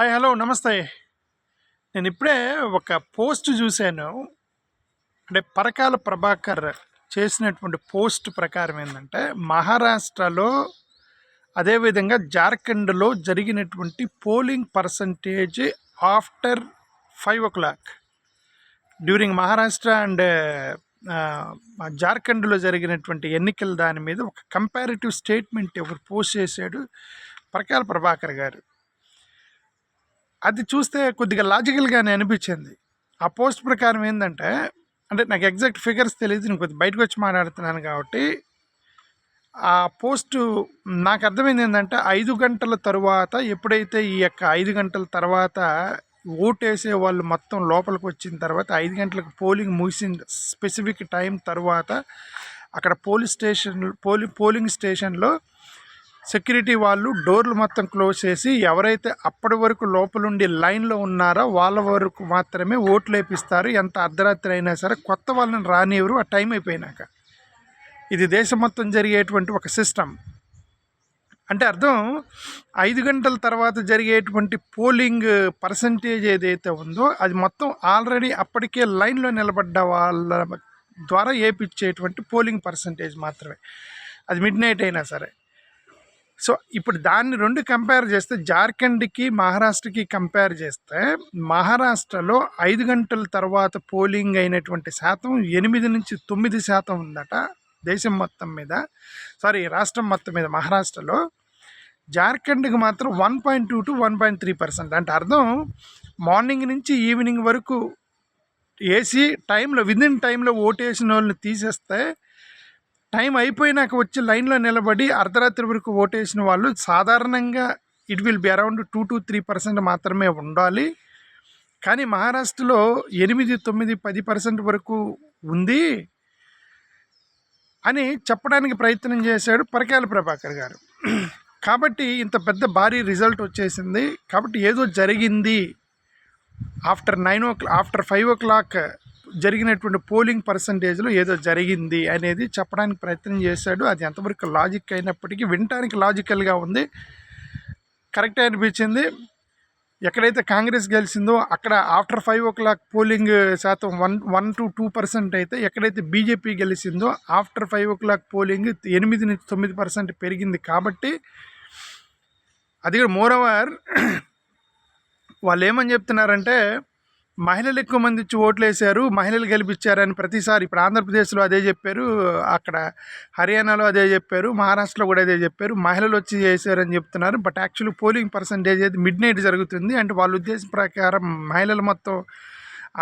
Hi hello నమస్తే. నేను ఇప్పుడే ఒక పోస్ట్ చూశాను. అంటే పరకాల ప్రభాకర్ చేసినటువంటి పోస్ట్ ప్రకారం ఏంటంటే మహారాష్ట్రలో అదేవిధంగా జార్ఖండ్లో జరిగినటువంటి polling percentage after 5 o'clock during Maharashtra and జార్ఖండ్లో జరిగినటువంటి ఎన్నికల దాని మీద ఒక కంపారిటివ్ స్టేట్మెంట్ ఎవరు పోస్ట్ చేశాడు, పరకాల ప్రభాకర్ గారు. అది చూస్తే కొద్దిగా లాజికల్గానే అనిపించింది. ఆ పోస్ట్ ప్రకారం ఏంటంటే, అంటే నాకు ఎగ్జాక్ట్ ఫిగర్స్ తెలియదు, నేను కొద్దిగా బయటకు వచ్చి మాట్లాడుతున్నాను కాబట్టి ఆ పోస్టు నాకు అర్థమైంది ఏంటంటే 5 గంటల తరువాత ఎప్పుడైతే ఈ యొక్క 5 గంటల తర్వాత ఓటేసే వాళ్ళు మొత్తం లోపలికి వచ్చిన తర్వాత 5 గంటలకు పోలింగ్ ముగిసిన స్పెసిఫిక్ టైం తర్వాత అక్కడ పోలింగ్ స్టేషన్లో సెక్యూరిటీ వాళ్ళు డోర్లు మొత్తం క్లోజ్ చేసి ఎవరైతే అప్పటి వరకు లోపలుండి లైన్లో ఉన్నారో వాళ్ళ వరకు మాత్రమే ఓట్లు వేపిస్తారు. ఎంత అర్ధరాత్రి అయినా సరే కొత్త వాళ్ళని రానివ్వరు ఆ టైం అయిపోయినాక. ఇది దేశం మొత్తం జరిగేటువంటి ఒక సిస్టమ్. అంటే అర్థం 5 గంటల తర్వాత జరిగేటువంటి పోలింగ్ పర్సంటేజ్ ఏదైతే ఉందో అది మొత్తం ఆల్రెడీ అప్పటికే లైన్లో నిలబడ్డ వాళ్ళ ద్వారా వేయించేటువంటి పోలింగ్ పర్సంటేజ్ మాత్రమే, అది మిడ్ నైట్ అయినా సరే. సో ఇప్పుడు దాన్ని రెండు కంపేర్ చేస్తే జార్ఖండ్కి మహారాష్ట్రకి కంపేర్ చేస్తే మహారాష్ట్రలో 5 గంటల తర్వాత పోలింగ్ అయినటువంటి శాతం 8-9% ఉందట దేశం మొత్తం మీద, రాష్ట్రం మొత్తం మీద మహారాష్ట్రలో. జార్ఖండ్కి మాత్రం 1.2 to 1.3%. అంటే అర్థం మార్నింగ్ నుంచి ఈవినింగ్ వరకు వేసి విదిన్ టైంలో ఓటేసిన వాళ్ళని తీసేస్తే టైం అయిపోయినాక వచ్చి లైన్లో నిలబడి అర్ధరాత్రి వరకు ఓటేసిన వాళ్ళు సాధారణంగా it will be around 2 to 3% మాత్రమే ఉండాలి. కానీ మహారాష్ట్రలో 8, 9, 10% వరకు ఉంది అని చెప్పడానికి ప్రయత్నం చేశాడు పరకాల ప్రభాకర్ గారు. కాబట్టి ఇంత పెద్ద భారీ రిజల్ట్ వచ్చేసింది. కాబట్టి ఏదో జరిగింది ఆఫ్టర్ 5 o'clock జరిగినటువంటి పోలింగ్ పర్సంటేజ్లో ఏదో జరిగింది అనేది చెప్పడానికి ప్రయత్నం చేశాడు. అది ఎంతవరకు లాజిక్ అయినప్పటికీ వినటానికి లాజికల్గా ఉంది, కరెక్టే అనిపించింది. ఎక్కడైతే కాంగ్రెస్ గెలిచిందో అక్కడ ఆఫ్టర్ 5 o'clock పోలింగ్ శాతం 1 to 2% అయితే, ఎక్కడైతే బీజేపీ గెలిచిందో ఆఫ్టర్ 5 o'clock పోలింగ్ 8-9% పెరిగింది. కాబట్టి అది కూడా మోరోవర్ వాళ్ళు ఏమని చెప్తున్నారంటే మహిళలు ఎక్కువ మంది ఇచ్చి ఓట్లు వేశారు, మహిళలు గెలిపించారని ప్రతిసారి. ఇప్పుడు ఆంధ్రప్రదేశ్లో అదే చెప్పారు, అక్కడ హర్యానాలో అదే చెప్పారు, మహారాష్ట్రలో కూడా అదే చెప్పారు, మహిళలు వచ్చి చేశారని చెప్తున్నారు. బట్ యాక్చువల్లీ పోలింగ్ పర్సంటేజ్ అయితే మిడ్ నైట్ జరుగుతుంది. అంటే వాళ్ళ ఉద్దేశం ప్రకారం మహిళలు మొత్తం,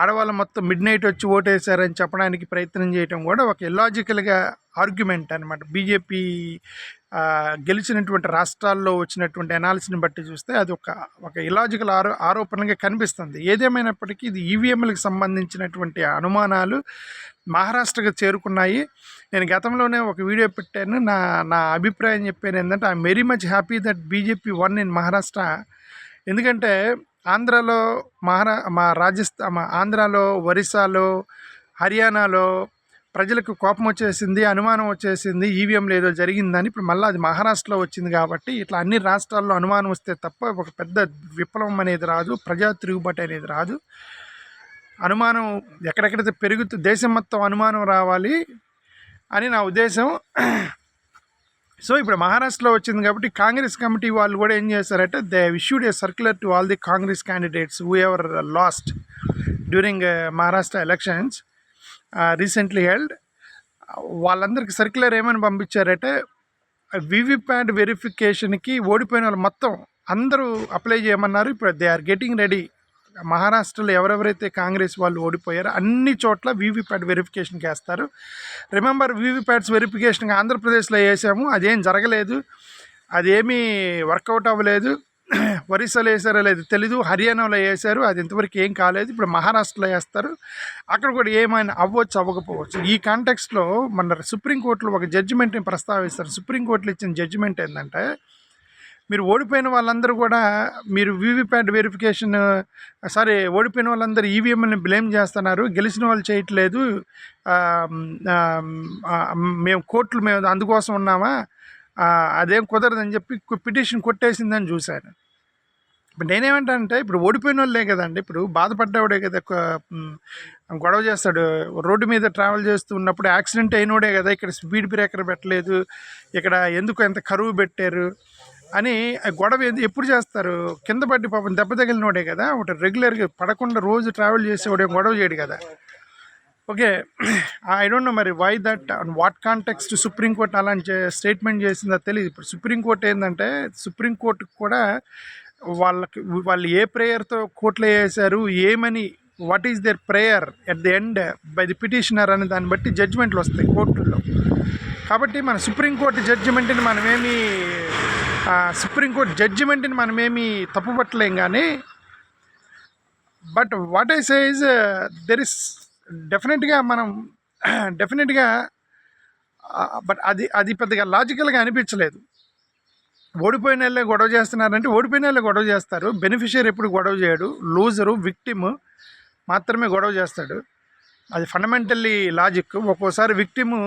ఆడవాళ్ళు మొత్తం మిడ్ నైట్ వచ్చి ఓటేశారని చెప్పడానికి ప్రయత్నం చేయడం కూడా ఒక ఇల్లాజికల్గా ఆర్గ్యుమెంట్ అనమాట. బీజేపీ గెలిచినటువంటి రాష్ట్రాల్లో వచ్చినటువంటి అనాలిసిస్ని బట్టి చూస్తే అది ఒక ఇలాజికల్ ఆరోపణగా కనిపిస్తుంది. ఏదేమైనప్పటికీ ఇది ఈవీఎంలకు సంబంధించినటువంటి అనుమానాలు మహారాష్ట్రకు చేరుకున్నాయి. నేను గతంలోనే ఒక వీడియో పెట్టాను. నా అభిప్రాయం చెప్పాను ఏంటంటే I'm very much happy that BJP one in Maharashtra. ఎందుకంటే ఆంధ్రాలో ఆంధ్రాలో, ఒరిస్సాలో, హర్యానాలో ప్రజలకు కోపం వచ్చేసింది, అనుమానం వచ్చేసింది, ఈవీఎంలో ఏదో జరిగిందని. ఇప్పుడు మళ్ళీ అది మహారాష్ట్రలో వచ్చింది. కాబట్టి ఇట్లా అన్ని రాష్ట్రాల్లో అనుమానం వస్తే తప్ప ఒక పెద్ద విప్లవం అనేది రాదు, ప్రజా తిరుగుబాటు అనేది రాదు. అనుమానం ఎక్కడెక్కడైతే పెరుగుతూ దేశం మొత్తం అనుమానం రావాలి అని నా ఉద్దేశం. సో ఇప్పుడు మహారాష్ట్రలో వచ్చింది కాబట్టి కాంగ్రెస్ కమిటీ వాళ్ళు కూడా ఏం చేశారంటే they issued a circular to all the Congress candidates who ever last during Maharashtra elections recently held. వాళ్ళందరికీ సర్క్యులర్ ఏమని పంపించారంటే వీవీప్యాట్ వెరిఫికేషన్కి ఓడిపోయిన వాళ్ళు మొత్తం అందరూ అప్లై చేయమన్నారు. ఇప్పుడు దే ఆర్ గెటింగ్ రెడీ. మహారాష్ట్రలో ఎవరెవరైతే కాంగ్రెస్ వాళ్ళు ఓడిపోయారో అన్ని చోట్ల వీవీప్యాట్ వెరిఫికేషన్కి వేస్తారు. రిమెంబర్, వీవీప్యాట్స్ వెరిఫికేషన్కి ఆంధ్రప్రదేశ్లో వేసాము, అదేం జరగలేదు, అదేమీ వర్కౌట్ అవ్వలేదు. ఒరిస్సాలో వేసారో లేదు తెలీదు, హర్యానాలో వేశారు, అది ఇంతవరకు ఏం కాలేదు. ఇప్పుడు మహారాష్ట్రలో వేస్తారు, అక్కడ కూడా ఏమైనా అవ్వకపోవచ్చు. ఈ కాంటెక్స్ట్లో మన సుప్రీంకోర్టులో ఒక జడ్జిమెంట్ని ప్రస్తావిస్తారు. సుప్రీంకోర్టులో ఇచ్చిన జడ్జిమెంట్ ఏంటంటే మీరు ఓడిపోయిన వాళ్ళందరూ కూడా మీరు వీవీప్యాట్ వెరిఫికేషన్ ఓడిపోయిన వాళ్ళందరూ ఈవీఎంని బ్లేమ్ చేస్తున్నారు, గెలిచిన వాళ్ళు చేయట్లేదు, మేము అందుకోసం ఉన్నామా, అదేం కుదరదని చెప్పి పిటిషన్ కొట్టేసిందని చూశాను. ఇప్పుడు నేనేమంటానంటే ఇప్పుడు ఓడిపోయిన వాళ్ళే కదండి, ఇప్పుడు బాధపడ్డవాడే కదా గొడవ చేస్తాడు. రోడ్డు మీద ట్రావెల్ చేస్తూ ఉన్నప్పుడు యాక్సిడెంట్ అయినోడే కదా ఇక్కడ స్పీడ్ బ్రేకర్ పెట్టలేదు, ఇక్కడ ఎందుకు ఎంత కరువు పెట్టారు అని గొడవ ఎప్పుడు చేస్తారు? కింద పడి పాపం దెబ్బ తగిలినోడే కదా, ఒకటి రెగ్యులర్గా పడకుండా రోజు ట్రావెల్ చేసేవాడే గొడవ చేయడు కదా. ఓకే, ఐ డోంట్ నో మరి why that and what context supreme court అలాంటి స్టేట్మెంట్ చేసిందో తెలియదు. ఇప్పుడు సుప్రీంకోర్టు ఏంటంటే సుప్రీంకోర్టుకు కూడా వాళ్ళు ఏ ప్రేయర్తో కోర్టులో వేశారు, ఏమని, what is there prayer at the end by the petitioner అనే దాన్ని బట్టి జడ్జిమెంట్లు వస్తాయి కోర్టుల్లో. కాబట్టి మన సుప్రీంకోర్టు జడ్జిమెంట్ని మనమేమి తప్పుపట్టలేం. కానీ but what I say is there is డెఫినెట్గా బట్ అది పెద్దగా లాజికల్గా అనిపించలేదు. ఓడిపోయిన వాళ్ళే గొడవ చేస్తున్నారంటే ఓడిపోయిన వాళ్ళే గొడవ చేస్తారు. బెనిఫిషియర్ ఎప్పుడు గొడవ చేయడు, లూజరు విక్టిమ్ మాత్రమే గొడవ చేస్తాడు. అది ఫండమెంటల్లీ లాజిక్. ఒక్కోసారి విక్టిము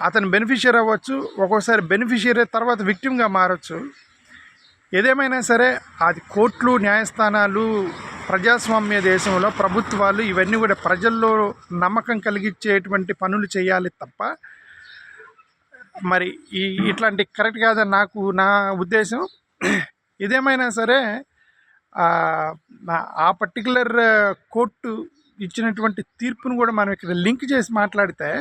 అతను బెనిఫిషియర్ అవ్వచ్చు, ఒక్కోసారి బెనిఫిషియరీ తర్వాత విక్టిమ్గా మారచ్చు. ఏదేమైనా సరే అది కోర్టులు, న్యాయస్థానాలు, ప్రజాస్వామ్య దేశంలో ప్రభుత్వాలు ఇవన్నీ కూడా ప్రజల్లో నమ్మకం కలిగించేటువంటి పనులు చేయాలి తప్ప మరి ఇట్లాంటి కరెక్ట్ కాదని నా ఉద్దేశం. ఇదేమైనా సరే ఆ పర్టికులర్ కోర్టు ఇచ్చినటువంటి తీర్పును కూడా మనం ఇక్కడ లింక్ చేసి మాట్లాడితే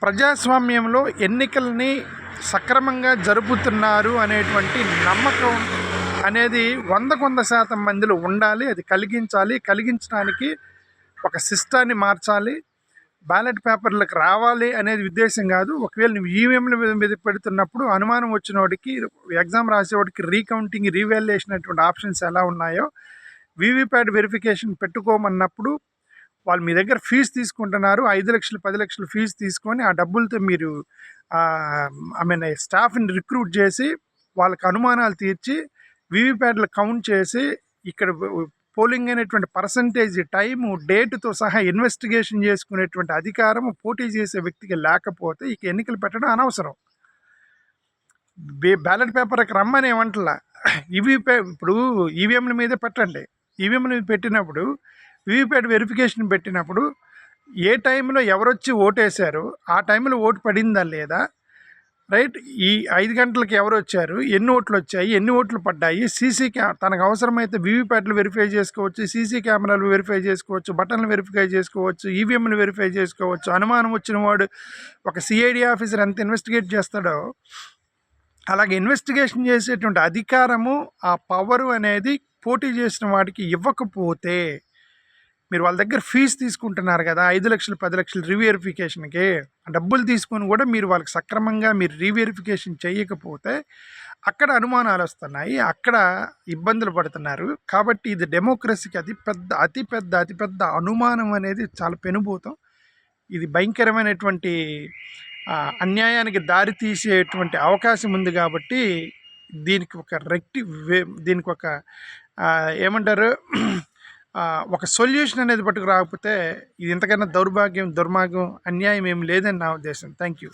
ప్రజాస్వామ్యంలో ఎన్నికల్ని సక్రమంగా జరుపుతున్నారు అనేటువంటి నమ్మకం అనేది 100% మందిలో ఉండాలి. అది కలిగించడానికి ఒక సిస్టాన్ని మార్చాలి, బ్యాలెట్ పేపర్లకు రావాలి అనేది ఉద్దేశం కాదు. ఒకవేళ నువ్వు ఈవీఎంల మీద పెడుతున్నప్పుడు అనుమానం వచ్చిన వాడికి, ఎగ్జామ్ రాసేవాడికి రీకౌంటింగ్, రీవాల్యుయేషన్ అటువంటి ఆప్షన్స్ ఎలా ఉన్నాయో వీవీప్యాట్ వెరిఫికేషన్ పెట్టుకోమన్నప్పుడు వాళ్ళు మీ దగ్గర ఫీజు తీసుకుంటున్నారు. 5 లక్షలు 10 లక్షలు ఫీజు తీసుకొని ఆ డబ్బులతో మీరు స్టాఫ్ని రిక్రూట్ చేసి వాళ్ళకి అనుమానాలు తీర్చి వీవీప్యాట్లు కౌంట్ చేసి ఇక్కడ పోలింగ్ అనేటువంటి పర్సంటేజ్, టైము, డేటుతో సహా ఇన్వెస్టిగేషన్ చేసుకునేటువంటి అధికారం పోటీ చేసే వ్యక్తికి లేకపోతే ఇక ఎన్నికలు పెట్టడం అనవసరం. బ్యాలెట్ పేపర్కి రమ్మని ఏమంటలా, ఇప్పుడు ఈవీఎంల మీదే పెట్టండి. ఈవీఎంల మీద పెట్టినప్పుడు వీవీప్యాట్ వెరిఫికేషన్ పెట్టినప్పుడు ఏ టైంలో ఎవరొచ్చి ఓటేశారు, ఆ టైంలో ఓటు పడిందా లేదా, రైట్, ఈ 5 గంటలకు ఎవరు వచ్చారు, ఎన్ని ఓట్లు వచ్చాయి, ఎన్ని ఓట్లు పడ్డాయి, తనకు అవసరమైతే వీవీప్యాట్లు వెరిఫై చేసుకోవచ్చు, సీసీ కెమెరాలు వెరిఫై చేసుకోవచ్చు, బటన్లు వెరిఫై చేసుకోవచ్చు, ఈవీఎంలు వెరిఫై చేసుకోవచ్చు. అనుమానం వచ్చిన వాడు ఒక సిఐడి ఆఫీసర్ ఎంత ఇన్వెస్టిగేట్ చేస్తాడో అలాగే ఇన్వెస్టిగేషన్ చేసేటువంటి అధికారము, ఆ పవరు అనేది పోటీ చేసిన వాడికి ఇవ్వకపోతే, మీరు వాళ్ళ దగ్గర ఫీజు తీసుకుంటున్నారు కదా 5 లక్షలు 10 లక్షలు రీవెరిఫికేషన్కి, డబ్బులు తీసుకొని కూడా మీరు వాళ్ళకి సక్రమంగా మీరు రీవెరిఫికేషన్ చేయకపోతే అక్కడ అనుమానాలు వస్తున్నాయి, అక్కడ ఇబ్బందులు పడుతున్నారు. కాబట్టి ఇది డెమోక్రసీకి అతిపెద్ద అనుమానం అనేది చాలా పెనుభూతం. ఇది భయంకరమైనటువంటి అన్యాయానికి దారి తీసేటువంటి అవకాశం ఉంది. కాబట్టి దీనికి ఒక ఏమంటారు, ఒక సొల్యూషన్ అనేది పట్టుకు రాకపోతే ఇది ఇంతకన్నా దుర్మార్గం, అన్యాయం ఏమి లేదని నా ఉద్దేశం. Thank you.